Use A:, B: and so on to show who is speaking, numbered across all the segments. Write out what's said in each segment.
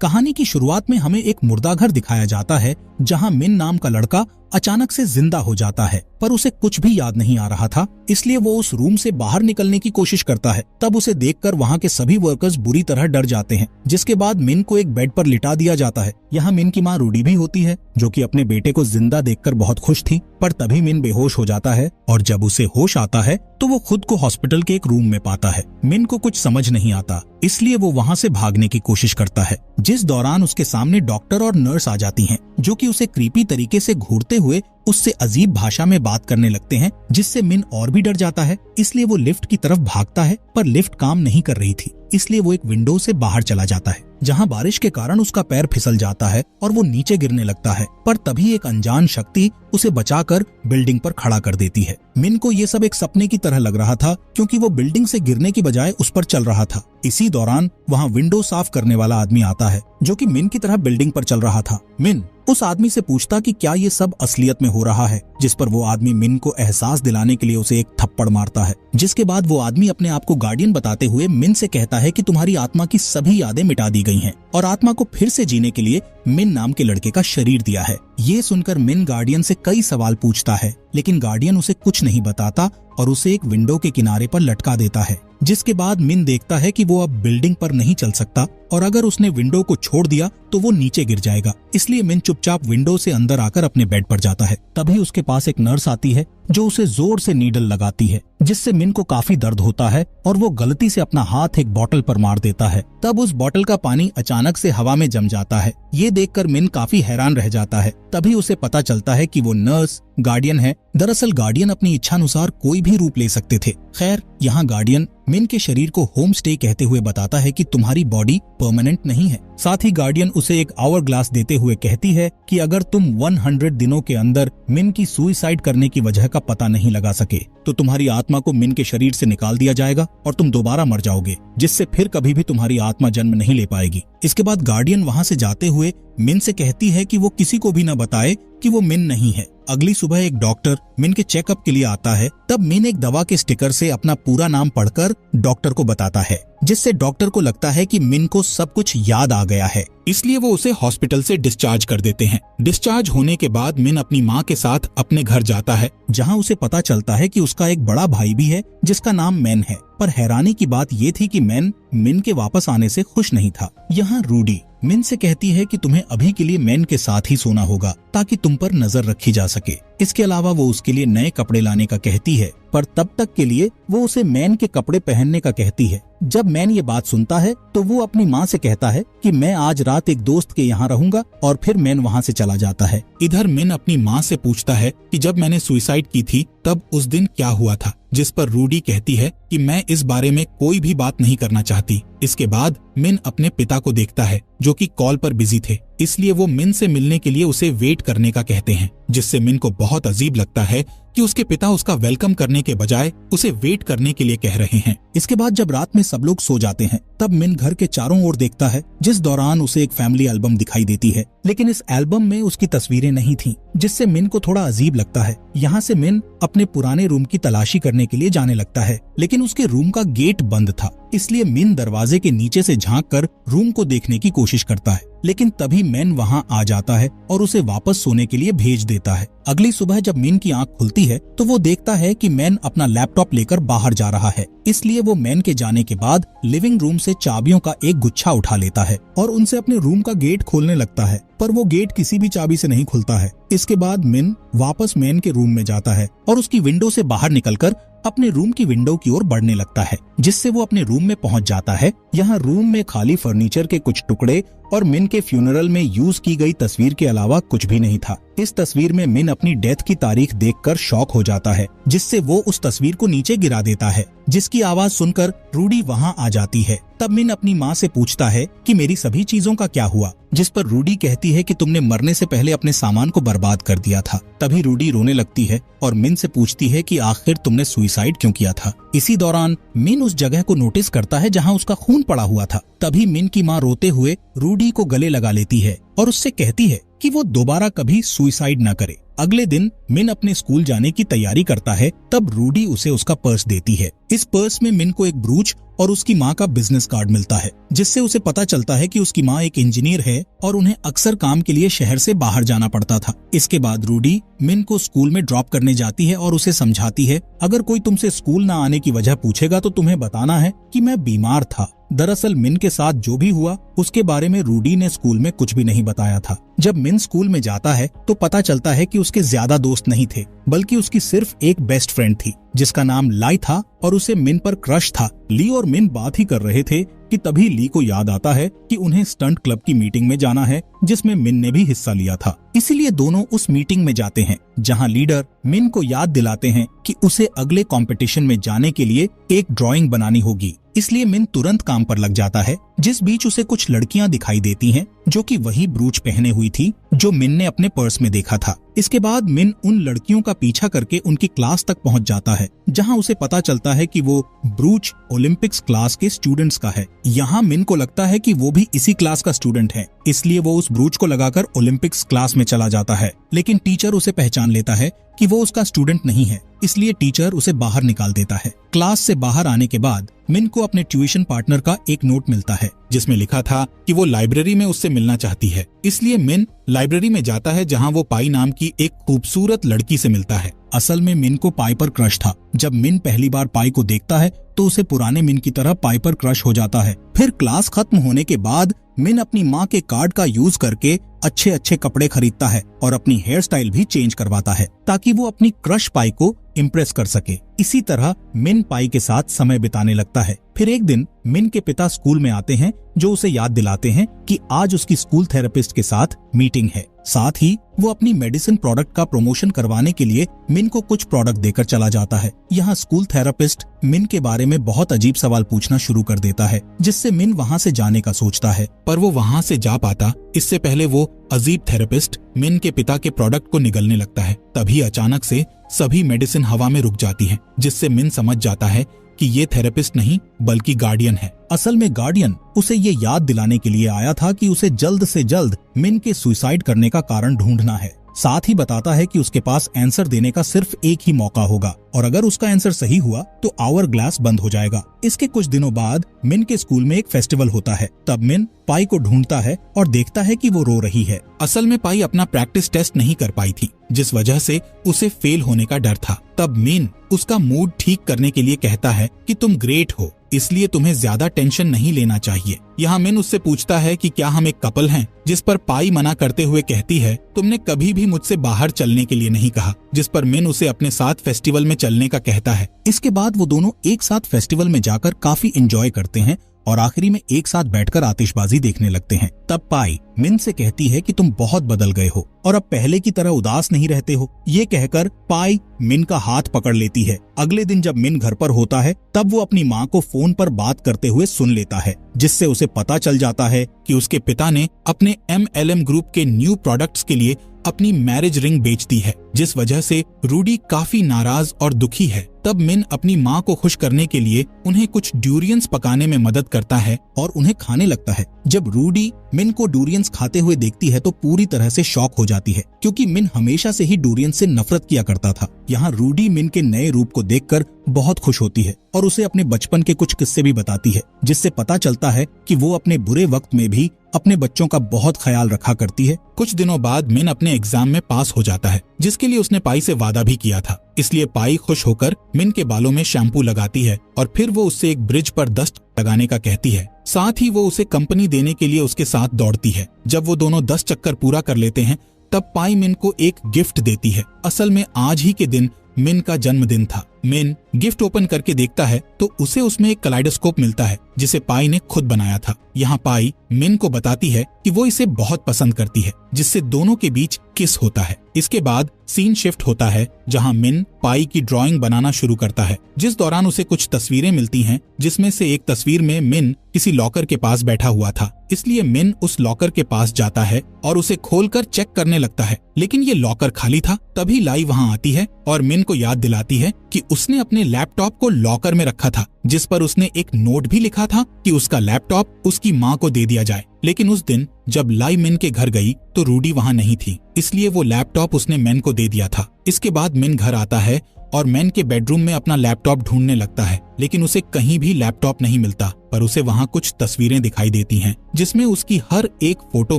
A: कहानी की शुरुआत में हमें एक मुर्दा घर दिखाया जाता है जहां मिन नाम का लड़का अचानक से जिंदा हो जाता है, पर उसे कुछ भी याद नहीं आ रहा था, इसलिए वो उस रूम से बाहर निकलने की कोशिश करता है। तब उसे देखकर वहां के सभी वर्कर्स बुरी तरह डर जाते हैं, जिसके बाद मिन को एक बेड पर लिटा दिया जाता है। यहाँ मिन की माँ रूडी भी होती है, जो कि अपने बेटे को जिंदा देखकर बहुत खुश थी, पर तभी मिन बेहोश हो जाता है और जब उसे होश आता है तो वो खुद को हॉस्पिटल के एक रूम में पाता है। मिन को कुछ समझ नहीं आता, इसलिए वो वहाँ से भागने की कोशिश करता है, जिस दौरान उसके सामने डॉक्टर और नर्स आ जाती हैं, जो कि उसे क्रीपी तरीके से घूरते हुए उससे अजीब भाषा में बात करने लगते हैं, जिससे मिन और भी डर जाता है। इसलिए वो लिफ्ट की तरफ भागता है, पर लिफ्ट काम नहीं कर रही थी, इसलिए वो एक विंडो से बाहर चला जाता है, जहां बारिश के कारण उसका पैर फिसल जाता है और वो नीचे गिरने लगता है। पर तभी एक अनजान शक्ति उसे बचाकर बिल्डिंग पर खड़ा कर देती है। मिन को ये सब एक सपने की तरह लग रहा था, क्योंकि वो बिल्डिंग से गिरने की बजाय उस पर चल रहा था। इसी दौरान वहाँ विंडो साफ करने वाला आदमी आता है, जो कि मिन की तरह बिल्डिंग पर चल रहा था। मिन उस आदमी से पूछता कि क्या ये सब असलियत में हो रहा है, जिस पर वो आदमी मिन को एहसास दिलाने के लिए उसे एक थप्पड़ मारता है। जिसके बाद वो आदमी अपने आप को गार्डियन बताते हुए मिन से कहता है कि तुम्हारी आत्मा की सभी यादें मिटा दी गई हैं और आत्मा को फिर से जीने के लिए मिन नाम के लड़के का शरीर दिया है। ये सुनकर मिन गार्डियन से कई सवाल पूछता है, लेकिन गार्डियन उसे कुछ नहीं बताता और उसे एक विंडो के किनारे पर लटका देता है। जिसके बाद मिन देखता है कि वो अब बिल्डिंग पर नहीं चल सकता और अगर उसने विंडो को छोड़ दिया तो वो नीचे गिर जाएगा। इसलिए मिन चुपचाप विंडो से अंदर आकर अपने बेड पर जाता है। तभी उसके पास एक नर्स आती है, जो उसे जोर से नीडल लगाती है, जिससे मिन को काफी दर्द होता है और वो गलती से अपना हाथ एक बोतल पर मार देता है। तब उस बोतल का पानी अचानक से हवा में जम जाता है। ये देखकर मिन काफी हैरान रह जाता है। तभी उसे पता चलता है कि वो नर्स गार्डियन है। दरअसल गार्डियन अपनी इच्छानुसार कोई भी रूप ले सकते थे। खैर, यहाँ गार्डियन मिन के शरीर को होम स्टे कहते हुए बताता है कि तुम्हारी बॉडी परमानेंट नहीं है। साथ ही गार्डियन उसे एक आवर ग्लास देते हुए कहती है कि अगर तुम 100 दिनों के अंदर मिन की सुसाइड करने की वजह का पता नहीं लगा सके तो तुम्हारी आत्मा को मिन के शरीर से निकाल दिया जाएगा और तुम दोबारा मर जाओगे, जिससे फिर कभी भी तुम्हारी आत्मा जन्म नहीं ले पाएगी। इसके बाद गार्डियन वहाँ से जाते हुए मिन से कहती है कि वो किसी को भी न बताए कि वो मिन नहीं है। अगली सुबह एक डॉक्टर मिन के चेकअप के लिए आता है। तब मिन एक दवा के स्टिकर से अपना पूरा नाम पढ़कर डॉक्टर को बताता है, जिससे डॉक्टर को लगता है कि मिन को सब कुछ याद आ गया है, इसलिए वो उसे हॉस्पिटल से डिस्चार्ज कर देते हैं। डिस्चार्ज होने के बाद मिन अपनी माँ के साथ अपने घर जाता है, जहाँ उसे पता चलता है कि उसका एक बड़ा भाई भी है जिसका नाम मैन है। पर हैरानी की बात ये थी कि मैन मिन के वापस आने से खुश नहीं था। यहाँ रूडी मिन से कहती है कि तुम्हें अभी के लिए मैन के साथ ही सोना होगा ताकि तुम पर नजर रखी जा सके। इसके अलावा वो उसके लिए नए कपड़े लाने का कहती है, पर तब तक के लिए वो उसे मैन के कपड़े पहनने का कहती है। जब मैन ये बात सुनता है तो वो अपनी माँ से कहता है कि मैं आज रात एक दोस्त के यहाँ रहूंगा और फिर मैन वहाँ से चला जाता है। इधर मिन अपनी माँ से पूछता है कि जब मैंने सुसाइड की थी तब उस दिन क्या हुआ था, जिस पर रूडी कहती है कि मैं इस बारे में कोई भी बात नहीं करना चाहती। इसके बाद मिन अपने पिता को देखता है, जो कि कॉल पर बिजी थे, इसलिए वो मिन से मिलने के लिए उसे वेट करने का कहते हैं, जिससे मिन को बहुत अजीब लगता है कि उसके पिता उसका वेलकम करने के बजाय उसे वेट करने के लिए कह रहे हैं। इसके बाद जब रात में सब लोग सो जाते हैं, तब मिन घर के चारों ओर देखता है, जिस दौरान उसे एक फैमिली एल्बम दिखाई देती है, लेकिन इस एल्बम में उसकी तस्वीरें नहीं थी, जिससे मिन को थोड़ा अजीब लगता है। यहाँ से मिन अपने पुराने रूम की तलाशी करने के लिए जाने लगता है, लेकिन उसके रूम का गेट बंद था, इसलिए मिन दरवाजे के नीचे से झांककर रूम को देखने की कोशिश करता है, लेकिन तभी मैन वहाँ आ जाता है और उसे वापस सोने के लिए भेज देता है। अगली सुबह जब मिन की आंख खुलती है तो वो देखता है कि मैन अपना लैपटॉप लेकर बाहर जा रहा है, इसलिए वो मैन के जाने के बाद लिविंग रूम से चाबियों का एक गुच्छा उठा लेता है और उनसे अपने रूम का गेट खोलने लगता है, पर वो गेट किसी भी चाबी से नहीं खुलता है। इसके बाद मिन वापस मैन के रूम में जाता है और उसकी विंडो से बाहर निकलकर अपने रूम की विंडो की ओर बढ़ने लगता है, जिससे वो अपने रूम में पहुंच जाता है। यहाँ रूम में खाली फर्नीचर के कुछ टुकड़े और मिन के फ्यूनरल में यूज की गई तस्वीर के अलावा कुछ भी नहीं था। इस तस्वीर में मिन अपनी डेथ की तारीख देखकर शॉक हो जाता है, जिससे वो उस तस्वीर को नीचे गिरा देता है, जिसकी आवाज सुनकर रूडी वहाँ आ जाती है। तब मिन अपनी माँ से पूछता है कि मेरी सभी चीजों का क्या हुआ, जिस पर रूडी कहती है कि तुमने मरने से पहले अपने सामान को बर्बाद कर दिया था। तभी रूडी रोने लगती है और मिन से पूछती है कि आखिर तुमने सुसाइड क्यों किया था। इसी दौरान मिन उस जगह को नोटिस करता है जहाँ उसका खून पड़ा हुआ था। तभी मिन की माँ रोते हुए रूडी को गले लगा लेती है और उससे कहती है कि वो दोबारा कभी सुसाइड न करे। अगले दिन मिन अपने स्कूल जाने की तैयारी करता है, तब रूडी उसे उसका पर्स देती है। इस पर्स में मिन को एक ब्रूच और उसकी माँ का बिजनेस कार्ड मिलता है, जिससे उसे पता चलता है कि उसकी माँ एक इंजीनियर है और उन्हें अक्सर काम के लिए शहर से बाहर जाना पड़ता था। इसके बाद रूडी मिन को स्कूल में ड्रॉप करने जाती है और उसे समझाती है, अगर कोई तुमसे स्कूल न आने की वजह पूछेगा तो तुम्हें बताना है कि मैं बीमार था। दरअसल मिन के साथ जो भी हुआ उसके बारे में रूडी ने स्कूल में कुछ भी नहीं बताया था। जब मिन स्कूल में जाता है तो पता चलता है कि उसके ज्यादा दोस्त नहीं थे, बल्कि उसकी सिर्फ एक बेस्ट फ्रेंड थी जिसका नाम लाई था और उसे मिन पर क्रश था। ली और मिन बात ही कर रहे थे कि तभी ली को याद आता है कि उन्हें स्टंट क्लब की मीटिंग में जाना है जिसमें मिन ने भी हिस्सा लिया था। इसीलिए दोनों उस मीटिंग में जाते हैं जहां लीडर मिन को याद दिलाते हैं कि उसे अगले कंपटीशन में जाने के लिए एक ड्राइंग बनानी होगी। इसलिए मिन तुरंत काम पर लग जाता है। जिस बीच उसे कुछ लड़कियां दिखाई देती हैं जो कि वही ब्रूच पहने हुई थी जो मिन ने अपने पर्स में देखा था। इसके बाद मिन उन लड़कियों का पीछा करके उनकी क्लास तक पहुंच जाता है जहां उसे पता चलता है कि वो ब्रूच ओलंपिक्स क्लास के स्टूडेंट्स का है। यहाँ मिन को लगता है कि वो भी इसी क्लास का स्टूडेंट है, इसलिए वो उस ब्रूच को लगाकर ओलंपिक्स क्लास में चला जाता है। लेकिन टीचर उसे पहचान लेता है कि वो उसका स्टूडेंट नहीं है, इसलिए टीचर उसे बाहर निकाल देता है। क्लास से बाहर आने के बाद मिन को अपने ट्यूशन पार्टनर का एक नोट मिलता है जिसमें लिखा था कि वो लाइब्रेरी में उससे मिलना चाहती है। इसलिए मिन लाइब्रेरी में जाता है जहां वो पाई नाम की एक खूबसूरत लड़की से मिलता है। असल में मिन को पाई पर क्रश था। जब मिन पहली बार पाई को देखता है तो उसे पुराने मिन की तरह पाई पर क्रश हो जाता है। फिर क्लास खत्म होने के बाद मिन अपनी माँ के कार्ड का यूज करके अच्छे अच्छे कपड़े खरीदता है और अपनी हेयर स्टाइल भी चेंज करवाता है ताकि वो अपनी क्रश पाई को इम्प्रेस कर सके। इसी तरह मिन पाई के साथ समय बिताने लगता है। फिर एक दिन मिन के पिता स्कूल में आते हैं जो उसे याद दिलाते हैं कि आज उसकी स्कूल थेरेपिस्ट के साथ मीटिंग है। साथ ही वो अपनी मेडिसिन प्रोडक्ट का प्रमोशन करवाने के लिए मिन को कुछ प्रोडक्ट देकर चला जाता है। यहाँ स्कूल थेरेपिस्ट मिन के बारे में बहुत अजीब सवाल पूछना शुरू कर देता है जिससे मिन वहाँ से जाने का सोचता है, पर वो वहाँ से जा पाता इससे पहले वो अजीब थेरेपिस्ट मिन के पिता के प्रोडक्ट को निगलने लगता है। तभी अचानक से सभी मेडिसिन हवा में रुक जाती हैं, जिससे मिन समझ जाता है कि ये थेरेपिस्ट नहीं बल्कि गार्डियन है। असल में गार्डियन उसे ये याद दिलाने के लिए आया था कि उसे जल्द से जल्द मिन के सुसाइड करने का कारण ढूंढना है। साथ ही बताता है कि उसके पास आंसर देने का सिर्फ एक ही मौका होगा और अगर उसका आंसर सही हुआ तो आवर ग्लास बंद हो जाएगा। इसके कुछ दिनों बाद मिन के स्कूल में एक फेस्टिवल होता है। तब मिन पाई को ढूंढता है और देखता है कि वो रो रही है। असल में पाई अपना प्रैक्टिस टेस्ट नहीं कर पाई थी जिस वजह से उसे फेल होने का डर था। तब मिन उसका मूड ठीक करने के लिए कहता है कि तुम ग्रेट हो, इसलिए तुम्हें ज्यादा टेंशन नहीं लेना चाहिए। यहाँ मिन उससे पूछता है कि क्या हम एक कपल हैं, जिस पर पाई मना करते हुए कहती है तुमने कभी भी मुझसे बाहर चलने के लिए नहीं कहा, जिस पर मिन उसे अपने साथ फेस्टिवल में चलने का कहता है। इसके बाद वो दोनों एक साथ फेस्टिवल में जाकर काफी एंजॉय करते हैं और आखिरी में एक साथ बैठकर आतिशबाजी देखने लगते हैं। तब पाई मिन से कहती है कि तुम बहुत बदल गए हो और अब पहले की तरह उदास नहीं रहते हो। ये कहकर पाई मिन का हाथ पकड़ लेती है। अगले दिन जब मिन घर पर होता है तब वो अपनी माँ को फोन पर बात करते हुए सुन लेता है, जिससे उसे पता चल जाता है कि उसके पिता ने अपने MLM ग्रुप के न्यू प्रोडक्ट्स के लिए अपनी मैरिज रिंग बेच दी है, जिस वजह से रूडी काफी नाराज और दुखी है। तब मिन अपनी माँ को खुश करने के लिए उन्हें कुछ ड्यूरियंस पकाने में मदद करता है और उन्हें खाने लगता है। जब रूडी मिन को डूरियंस खाते हुए देखती है तो पूरी तरह से शॉक हो जाती है, क्योंकि मिन हमेशा से ही डूरियंस से नफरत किया करता था। यहाँ रूडी मिन के नए रूप को देखकर बहुत खुश होती है और उसे अपने बचपन के कुछ किस्से भी बताती है, जिससे पता चलता है कि वो अपने बुरे वक्त में भी अपने बच्चों का बहुत ख्याल रखा करती है। कुछ दिनों बाद मिन अपने एग्जाम में पास हो जाता है, जिसके लिए उसने पाई से वादा भी किया था। इसलिए पाई खुश होकर मिन के बालों में शैम्पू लगाती है और फिर वो उससे एक ब्रिज पर दस्त लगाने का कहती है। साथ ही वो उसे कंपनी देने के लिए उसके साथ दौड़ती है। जब वो दोनों 10 चक्कर पूरा कर लेते हैं तब पाई मिन को एक गिफ्ट देती है। असल में आज ही के दिन मिन का जन्मदिन था। मिन गिफ्ट ओपन करके देखता है तो उसे उसमें एक कलाइडोस्कोप मिलता है जिसे पाई ने खुद बनाया था। यहाँ पाई मिन को बताती है कि वो इसे बहुत पसंद करती है, जिससे दोनों के बीच किस होता है। इसके बाद सीन शिफ्ट होता है जहाँ मिन पाई की ड्राइंग बनाना शुरू करता है, जिस दौरान उसे कुछ तस्वीरें मिलती हैं, जिसमें से एक तस्वीर में मिन किसी लॉकर के पास बैठा हुआ था। इसलिए मिन उस लॉकर के पास जाता है और उसे खोलकर चेक करने लगता है, लेकिन ये लॉकर खाली था। तभी लाई वहाँ आती है और मिन को याद दिलाती है कि उसने अपने लैपटॉप को लॉकर में रखा था, जिस पर उसने एक नोट भी लिखा था कि उसका लैपटॉप उसकी माँ को दे दिया जाए। लेकिन उस दिन जब लाई मिन के घर गई तो रूडी वहाँ नहीं थी, इसलिए वो लैपटॉप उसने मिन को दे दिया था। इसके बाद मिन घर आता है और मैन के बेडरूम में अपना लैपटॉप ढूंढने लगता है, लेकिन उसे कहीं भी लैपटॉप नहीं मिलता। पर उसे वहाँ कुछ तस्वीरें दिखाई देती हैं, जिसमें उसकी हर एक फोटो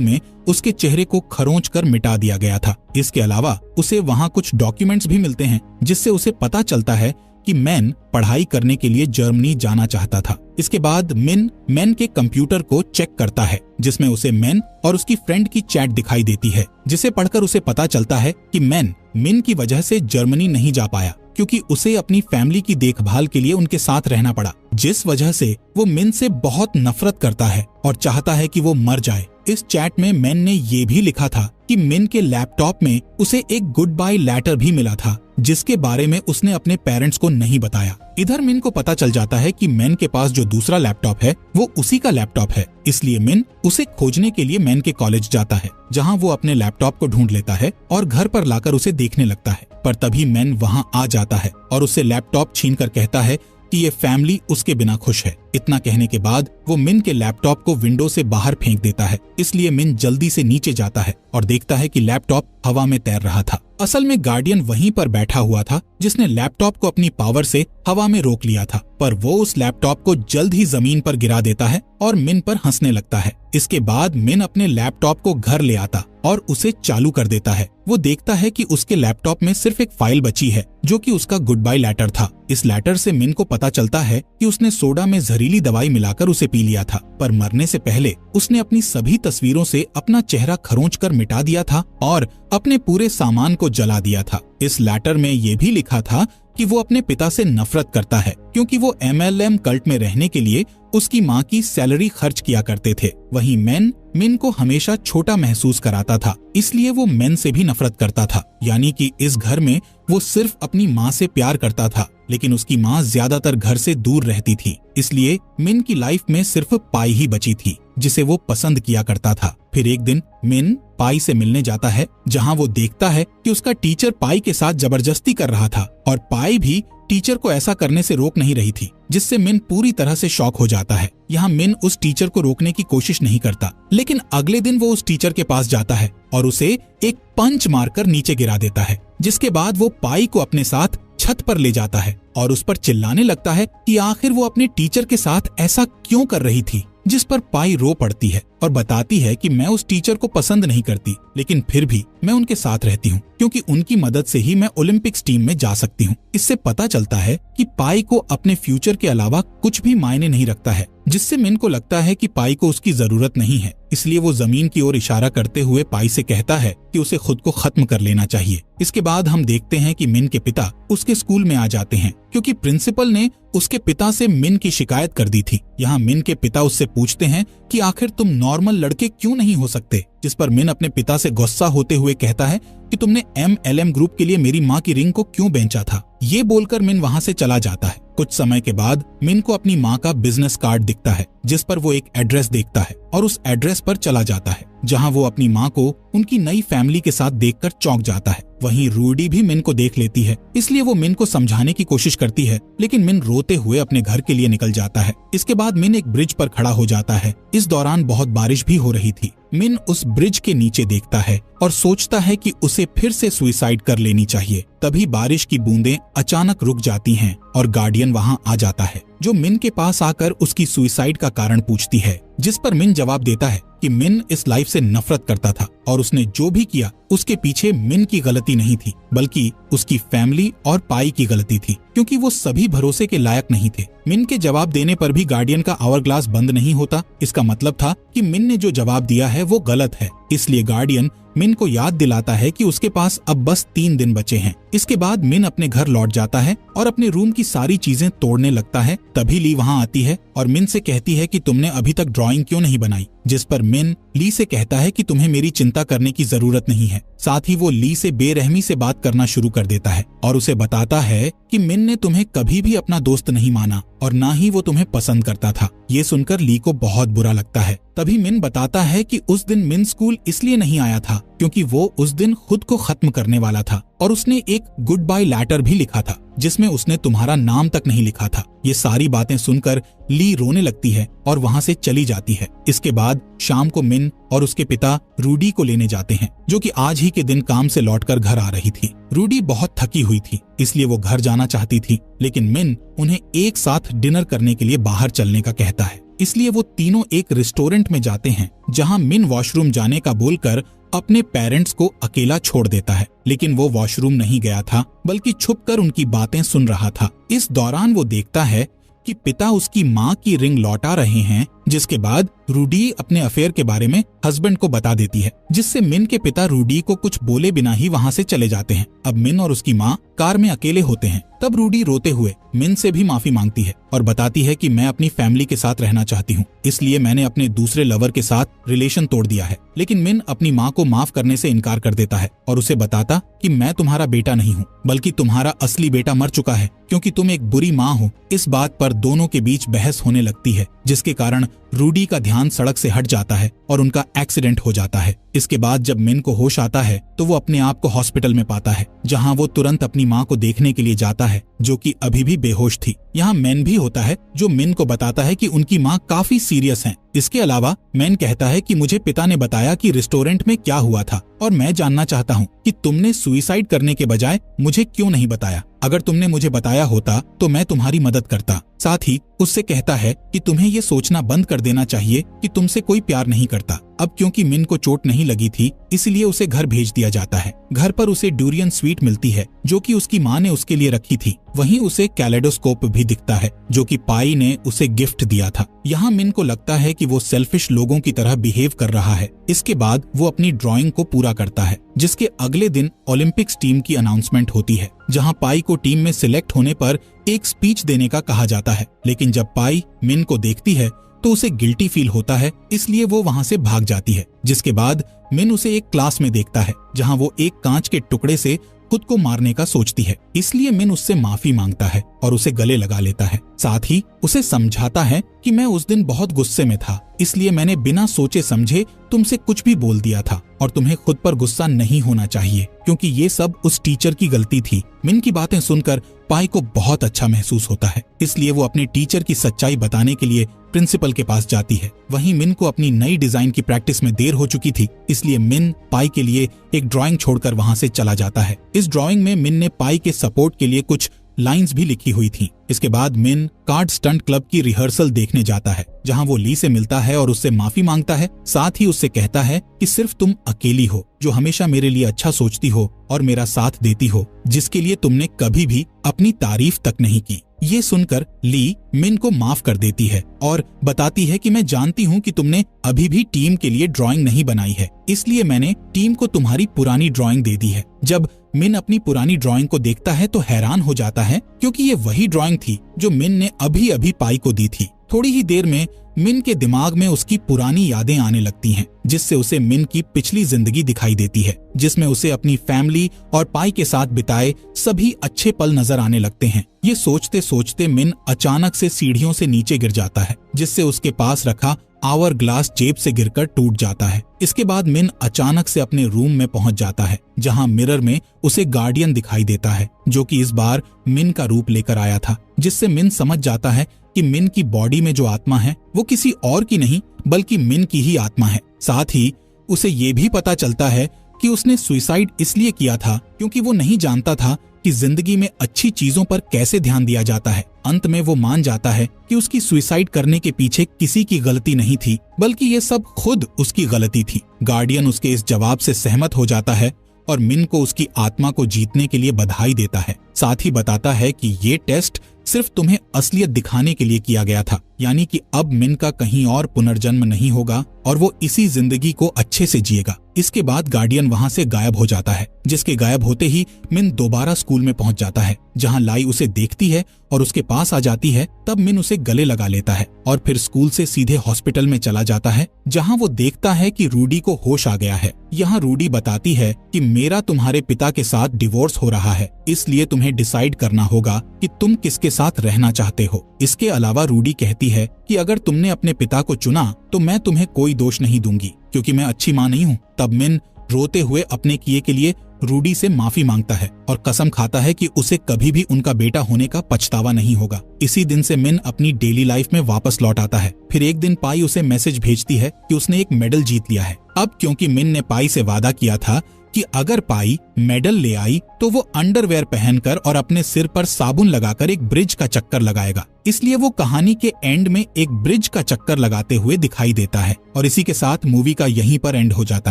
A: में उसके चेहरे को खरोंच कर मिटा दिया गया था। इसके अलावा उसे वहाँ कुछ डॉक्यूमेंट्स भी मिलते हैं, जिससे उसे पता चलता है कि मैन पढ़ाई करने के लिए जर्मनी जाना चाहता था। इसके बाद मैन के कंप्यूटर को चेक करता है, जिसमें उसे मैन और उसकी फ्रेंड की चैट दिखाई देती है, जिसे पढ़कर उसे पता चलता है कि मिन की वजह से जर्मनी नहीं जा पाया, क्योंकि उसे अपनी फैमिली की देखभाल के लिए उनके साथ रहना पड़ा, जिस वजह से वो मिन से बहुत नफरत करता है और चाहता है कि वो मर जाए। इस चैट में मैन ने ये भी लिखा था कि मिन के लैपटॉप में उसे एक गुड बाय लेटर भी मिला था, जिसके बारे में उसने अपने पेरेंट्स को नहीं बताया। इधर मिन को पता चल जाता है कि मैन के पास जो दूसरा लैपटॉप है वो उसी का लैपटॉप है, इसलिए मिन उसे खोजने के लिए मैन के कॉलेज जाता है, जहां वो अपने लैपटॉप को ढूंढ लेता है और घर पर लाकर उसे देखने लगता है। पर तभी मैन वहां आ जाता है और उससे लैपटॉप छीनकर कहता है कि ये फैमिली उसके बिना खुश है। इतना कहने के बाद वो मिन के लैपटॉप को विंडो से बाहर फेंक देता है, इसलिए मिन जल्दी से नीचे जाता है और देखता है कि लैपटॉप हवा में तैर रहा था। असल में गार्डियन वहीं पर बैठा हुआ था, जिसने लैपटॉप को अपनी पावर से हवा में रोक लिया था, पर वो उस लैपटॉप को जल्द ही जमीन पर गिरा देता है और मिन पर हंसने लगता है। इसके बाद मिन अपने लैपटॉप को घर ले आता और उसे चालू कर देता है। वो देखता है कि उसके लैपटॉप में सिर्फ एक फाइल बची है, जो कि उसका गुड बाय लेटर था। इस लेटर से मिन को पता चलता है कि उसने सोडा में जहरीली दवाई मिलाकर उसे पी लिया था, पर मरने से पहले उसने अपनी सभी तस्वीरों से अपना चेहरा खरोंच कर मिटा दिया था और अपने पूरे सामान को जला दिया था। इस लेटर में ये भी लिखा था कि वो अपने पिता से नफरत करता है, क्योंकि वो MLM कल्ट में रहने के लिए उसकी माँ की सैलरी खर्च किया करते थे। वहीं मिन को हमेशा छोटा महसूस कराता था, इसलिए वो मैन से भी नफरत करता था। यानी कि इस घर में वो सिर्फ अपनी माँ से प्यार करता था, लेकिन उसकी माँ ज्यादातर घर से दूर रहती थी, इसलिए मिन की लाइफ में सिर्फ पाई ही बची थी, जिसे वो पसंद किया करता था। फिर एक दिन मिन पाई से मिलने जाता है, जहाँ वो देखता है कि उसका टीचर पाई के साथ जबरदस्ती कर रहा था और पाई भी टीचर को ऐसा करने से रोक नहीं रही थी, जिससे मिन पूरी तरह से शॉक हो जाता है। यहाँ मिन उस टीचर को रोकने की कोशिश नहीं करता, लेकिन अगले दिन वो उस टीचर के पास जाता है और उसे एक पंच मारकर नीचे गिरा देता है, जिसके बाद वो पाई को अपने साथ छत पर ले जाता है और उस पर चिल्लाने लगता है कि आखिर वो अपने टीचर के साथ ऐसा क्यों कर रही थी, जिस पर पाई रो पड़ती है और बताती है कि मैं उस टीचर को पसंद नहीं करती, लेकिन फिर भी मैं उनके साथ रहती हूँ, क्योंकि उनकी मदद से ही मैं ओलंपिक्स टीम में जा सकती हूँ। इससे पता चलता है कि पाई को अपने फ्यूचर के अलावा कुछ भी मायने नहीं रखता है, जिससे मिन को लगता है कि पाई को उसकी जरूरत नहीं है। इसलिए वो जमीन की ओर इशारा करते हुए पाई से कहता है कि उसे खुद को खत्म कर लेना चाहिए। इसके बाद हम देखते हैं कि मिन के पिता उसके स्कूल में आ जाते हैं, क्योंकि प्रिंसिपल ने उसके पिता से मिन की शिकायत कर दी थी। यहाँ मिन के पिता उससे पूछते हैं कि आखिर तुम नॉर्मल लड़के क्यों नहीं हो सकते, जिस पर मिन अपने पिता से गुस्सा होते हुए कहता है कि तुमने MLM ग्रुप के लिए मेरी माँ की रिंग को क्यों बेचा था। ये बोलकर मिन वहाँ से चला जाता है। कुछ समय के बाद मिन को अपनी माँ का बिजनेस कार्ड दिखता है, जिस पर वो एक एड्रेस देखता है और उस एड्रेस पर चला जाता है, जहाँ वो अपनी माँ को उनकी नई फैमिली के साथ देखकर चौंक जाता है। वहीं रूडी भी मिन को देख लेती है, इसलिए वो मिन को समझाने की कोशिश करती है, लेकिन मिन रोते हुए अपने घर के लिए निकल जाता है। इसके बाद मिन एक ब्रिज पर खड़ा हो जाता है। इस दौरान बहुत बारिश भी हो रही थी। मिन उस ब्रिज के नीचे देखता है और सोचता है कि उसे फिर से सुसाइड कर लेनी चाहिए। तभी बारिश की बूंदें अचानक रुक जाती हैं और गार्डियन वहां आ जाता है, जो मिन के पास आकर उसकी सुसाइड का कारण पूछती है, जिस पर मिन जवाब देता है कि मिन इस लाइफ से नफरत करता था और उसने जो भी किया उसके पीछे मिन की गलती नहीं थी, बल्कि उसकी फैमिली और पाई की गलती थी, क्योंकि वो सभी भरोसे के लायक नहीं थे। मिन के जवाब देने पर भी गार्डियन का आवर ग्लास बंद नहीं होता। इसका मतलब था कि मिन ने जो जवाब दिया है वो गलत है। इसलिए गार्डियन मिन को याद दिलाता है कि उसके पास अब बस 3 दिन बचे हैं। इसके बाद मिन अपने घर लौट जाता है और अपने रूम की सारी चीजें तोड़ने लगता है। तभी ली वहां आती है और मिन से कहती है कि तुमने अभी तक ड्राइंग क्यों नहीं बनाई, जिस पर मिन ली से कहता है कि तुम्हें मेरी चिंता करने की जरूरत नहीं है। साथ ही वो ली से बेरहमी से बात करना शुरू कर देता है और उसे बताता है कि मिन ने तुम्हें कभी भी अपना दोस्त नहीं माना और ना ही वो तुम्हें पसंद करता था। ये सुनकर ली को बहुत बुरा लगता है। तभी मिन बताता है कि उस दिन मिन स्कूल इसलिए नहीं आया था क्योंकि वो उस दिन खुद को खत्म करने वाला था और उसने एक गुड बाय लेटर भी लिखा था जिसमें उसने तुम्हारा नाम तक नहीं लिखा था। ये सारी बातें सुनकर ली रोने लगती है और वहाँ से चली जाती है। इसके बाद शाम को मिन और उसके पिता रूडी को लेने जाते हैं, जो कि आज ही के दिन काम से लौटकर घर आ रही थी। रूडी बहुत थकी हुई थी, इसलिए वो घर जाना चाहती थी, लेकिन मिन उन्हें एक साथ डिनर करने के लिए बाहर चलने का कहता है। इसलिए वो तीनों एक रेस्टोरेंट में जाते हैं, जहाँ मिन वॉशरूम जाने का बोलकर अपने पेरेंट्स को अकेला छोड़ देता है, लेकिन वो वॉशरूम नहीं गया था, बल्कि छुपकर उनकी बातें सुन रहा था। इस दौरान वो देखता है कि पिता उसकी माँ की रिंग लौटा रहे हैं, जिसके बाद रूडी अपने अफेयर के बारे में हस्बैंड को बता देती है, जिससे मिन के पिता रूडी को कुछ बोले बिना ही वहाँ से चले जाते हैं। अब मिन और उसकी माँ कार में अकेले होते हैं। तब रूडी रोते हुए मिन से भी माफी मांगती है और बताती है कि मैं अपनी फैमिली के साथ रहना चाहती हूँ, इसलिए मैंने अपने दूसरे लवर के साथ रिलेशन तोड़ दिया है। लेकिन मिन अपनी माँ को माफ करने से इनकार कर देता है और उसे बताता कि मैं तुम्हारा बेटा नहीं हूँ, बल्कि तुम्हारा असली बेटा मर चुका है क्योंकि तुम एक बुरी माँ हो। इस बात पर दोनों के बीच बहस होने लगती है, जिसके कारण रूडी का ध्यान सड़क से हट जाता है और उनका एक्सीडेंट हो जाता है। इसके बाद जब मिन को होश आता है तो वो अपने आप को हॉस्पिटल में पाता है, जहां वो तुरंत अपनी माँ को देखने के लिए जाता है, जो कि अभी भी बेहोश थी। यहाँ मैन भी होता है, जो मिन को बताता है कि उनकी माँ काफी सीरियस हैं। इसके अलावा मैन कहता है कि मुझे पिता ने बताया कि रेस्टोरेंट में क्या हुआ था और मैं जानना चाहता हूँ कि तुमने सुसाइड करने के बजाय मुझे क्यों नहीं बताया। अगर तुमने मुझे बताया होता तो मैं तुम्हारी मदद करता। साथ ही उससे कहता है कि तुम्हें ये सोचना बंद कर देना चाहिए कि तुमसे कोई प्यार नहीं करता। अब क्योंकि मिन को चोट नहीं लगी थी, इसलिए उसे घर भेज दिया जाता है। घर पर उसे डूरियन स्वीट मिलती है, जो कि उसकी माँ ने उसके लिए रखी थी। वहीं उसे कैलेडोस्कोप भी दिखता है, जो कि पाई ने उसे गिफ्ट दिया था। यहाँ मिन को लगता है कि वो सेल्फिश लोगों की तरह बिहेव कर रहा है। इसके बाद वो अपनी ड्राइंग को पूरा करता है, जिसके अगले दिन ओलंपिक्स टीम की अनाउंसमेंट होती है, जहाँ पाई को टीम में सिलेक्ट होने पर एक स्पीच देने का कहा जाता है। लेकिन जब पाई मिन को देखती है तो उसे गिल्टी फील होता है, इसलिए वो वहाँ से भाग जाती है। जिसके बाद मिन उसे एक क्लास में देखता है, जहाँ वो एक कांच के टुकड़े से खुद को मारने का सोचती है। इसलिए मिन उससे माफी मांगता है और उसे गले लगा लेता है। साथ ही उसे समझाता है कि मैं उस दिन बहुत गुस्से में था, इसलिए मैंने बिना सोचे समझे तुमसे कुछ भी बोल दिया था और तुम्हें खुद पर गुस्सा नहीं होना चाहिए, क्योंकि ये सब उस टीचर की गलती थी। मिन की बातें सुनकर पाई को बहुत अच्छा महसूस होता है, इसलिए वो अपने टीचर की सच्चाई बताने के लिए प्रिंसिपल के पास जाती है। वहीं मिन को अपनी नई डिजाइन की प्रैक्टिस में देर हो चुकी थी, इसलिए मिन पाई के लिए एक ड्राइंग छोड़कर वहां से चला जाता है। इस ड्राइंग में मिन ने पाई के सपोर्ट के लिए कुछ लाइंस भी लिखी हुई थी। इसके बाद मिन कार्ड स्टंट क्लब की रिहर्सल देखने जाता है, जहां वो ली से मिलता है और उससे माफी मांगता है। साथ ही उससे कहता है कि सिर्फ तुम अकेली हो जो हमेशा मेरे लिए अच्छा सोचती हो और मेरा साथ देती हो, जिसके लिए तुमने कभी भी अपनी तारीफ तक नहीं की। ये सुनकर ली मिन को माफ कर देती है और बताती है कि मैं जानती हूँ कि तुमने अभी भी टीम के लिए ड्राइंग नहीं बनाई है, इसलिए मैंने टीम को तुम्हारी पुरानी ड्राइंग दे दी है। जब मिन अपनी पुरानी ड्राइंग को देखता है तो हैरान हो जाता है, क्योंकि ये वही ड्राइंग थी जो मिन ने अभी अभी पाई को दी थी। थोड़ी ही देर में मिन के दिमाग में उसकी पुरानी यादें आने लगती हैं, जिससे उसे मिन की पिछली जिंदगी दिखाई देती है, जिसमें उसे अपनी फैमिली और पाई के साथ बिताए सभी अच्छे पल नजर आने लगते हैं। ये सोचते सोचते मिन अचानक से सीढ़ियों से नीचे गिर जाता है, जिससे उसके पास रखा आवर ग्लास जेब से गिरकर टूट जाता है। इसके बाद मिन अचानक से अपने रूम में पहुंच जाता है, जहां मिरर में उसे गार्डियन दिखाई देता है, जो कि इस बार मिन का रूप लेकर आया था, जिससे मिन समझ जाता है कि मिन की बॉडी में जो आत्मा है वो किसी और की नहीं बल्कि मिन की ही आत्मा है। साथ ही उसे ये भी पता चलता है कि उसने सुसाइड इसलिए किया था क्योंकि वो नहीं जानता था कि जिंदगी में अच्छी चीजों पर कैसे ध्यान दिया जाता है। अंत में वो मान जाता है कि उसकी सुसाइड करने के पीछे किसी की गलती नहीं थी, बल्कि ये सब खुद उसकी गलती थी। गार्डियन उसके इस जवाब से सहमत हो जाता है और मिन को उसकी आत्मा को जीतने के लिए बधाई देता है। साथ ही बताता है कि ये टेस्ट सिर्फ तुम्हें असलियत दिखाने के लिए किया गया था, यानी कि अब मिन का कहीं और पुनर्जन्म नहीं होगा और वो इसी जिंदगी को अच्छे से जिएगा। इसके बाद गार्डियन वहां से गायब हो जाता है, जिसके गायब होते ही मिन दोबारा स्कूल में पहुंच जाता है, जहां लाई उसे देखती है और उसके पास आ जाती है। तब मिन उसे गले लगा लेता है और फिर स्कूल से सीधे हॉस्पिटल में चला जाता है, जहां वो देखता है कि रूडी को होश आ गया है। यहाँ रूडी बताती है कि मेरा तुम्हारे पिता के साथ डिवोर्स हो रहा है, इसलिए तुम्हें डिसाइड करना होगा कि तुम किसके साथ रहना चाहते हो। इसके अलावा रूडी कहती है कि अगर तुमने अपने पिता को चुना तो मैं तुम्हें कोई दोष नहीं दूंगी, क्योंकि मैं अच्छी माँ नहीं हूँ। तब मिन रोते हुए अपने किए के लिए रूडी से माफी मांगता है और कसम खाता है कि उसे कभी भी उनका बेटा होने का पछतावा नहीं होगा। इसी दिन से मिन अपनी डेली लाइफ में वापस लौट आता है। फिर एक दिन पाई उसे मैसेज भेजती है कि उसने एक मेडल जीत लिया है। अब क्योंकि मिन ने पाई से वादा किया था कि अगर पाई मेडल ले आई तो वो अंडरवेयर पहनकर और अपने सिर पर साबुन लगाकर एक ब्रिज का चक्कर लगाएगा, इसलिए वो कहानी के एंड में एक ब्रिज का चक्कर लगाते हुए दिखाई देता है। और इसी के साथ मूवी का यहीं पर एंड हो जाता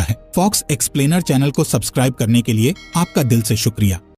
A: है। फॉक्स एक्सप्लेनर चैनल को सब्सक्राइब करने के लिए आपका दिल से शुक्रिया।